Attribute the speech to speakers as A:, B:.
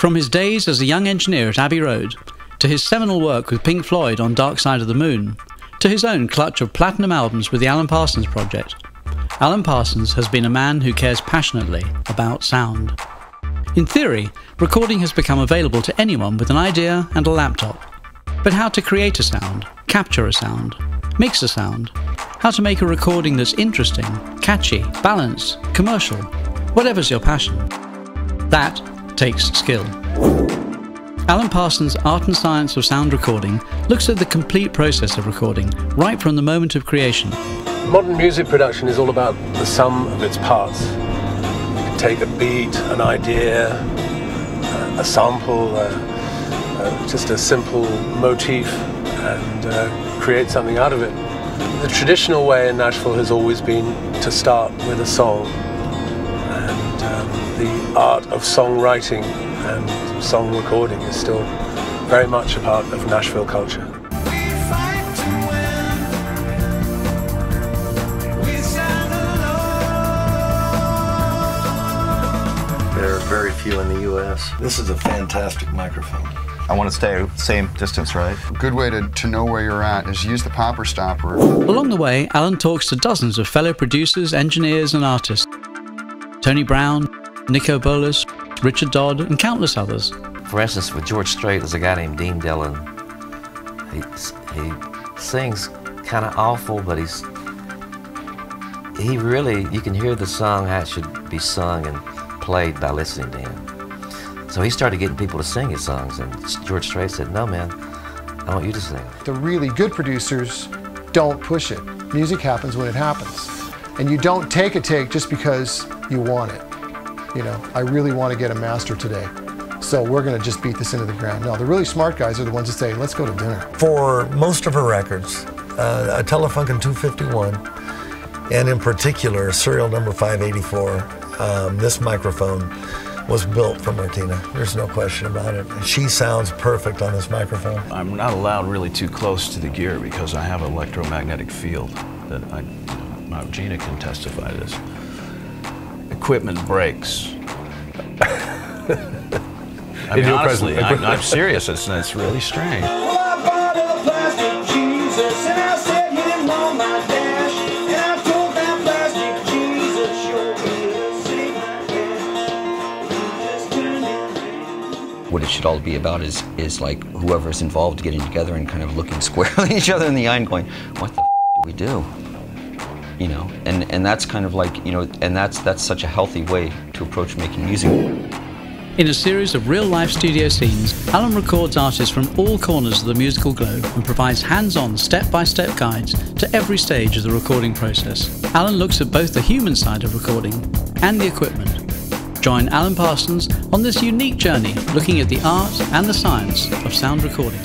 A: From his days as a young engineer at Abbey Road, to his seminal work with Pink Floyd on Dark Side of the Moon, to his own clutch of platinum albums with the Alan Parsons Project, Alan Parsons has been a man who cares passionately about sound. In theory, recording has become available to anyone with an idea and a laptop. But how to create a sound, capture a sound, mix a sound, how to make a recording that's interesting, catchy, balanced, commercial, whatever's your passion. That takes skill. Alan Parsons' Art and Science of Sound Recording looks at the complete process of recording, right from the moment of creation.
B: Modern music production is all about the sum of its parts. You can take a beat, an idea, a sample, just a simple motif, and create something out of it. The traditional way in Nashville has always been to start with a song, and the art of songwriting and song recording is still very much a part of Nashville culture.
C: There are very few in the U.S. This is a fantastic microphone.
D: I want to stay same distance, right? A good way to know where you're at is use the popper stopper.
A: Along the way, Alan talks to dozens of fellow producers, engineers and artists. Tony Brown, Nico Bolas, Richard Dodd and countless others.
E: For instance, with George Strait, there's a guy named Dean Dillon. He sings kind of awful, but he really, you can hear the song how it should be sung and played by listening to him. So he started getting people to sing his songs, and George Strait said, "No, man, I want you to sing."
F: The really good producers don't push it. Music happens when it happens. And you don't take a take just because you want it. You know, I really want to get a master today, so we're going to just beat this into the ground. No, the really smart guys are the ones that say, let's go to dinner.
C: For most of her records, a Telefunken 251, and in particular, serial number 584, this microphone was built for Martina. There's no question about it. She sounds perfect on this microphone.
G: I'm not allowed really too close to the gear because I have an electromagnetic field that Gina can testify to this. Equipment breaks. I mean, honestly, I'm serious. It's really strange.
H: What it should all be about is like whoever's involved getting together and kind of looking squarely each other in the eye and going, what the do we do? You know, and that's kind of like, you know, and that's such a healthy way to approach making music.
A: In a series of real-life studio scenes, Alan records artists from all corners of the musical globe and provides hands-on, step-by-step guides to every stage of the recording process. Alan looks at both the human side of recording and the equipment. Join Alan Parsons on this unique journey looking at the art and the science of sound recording.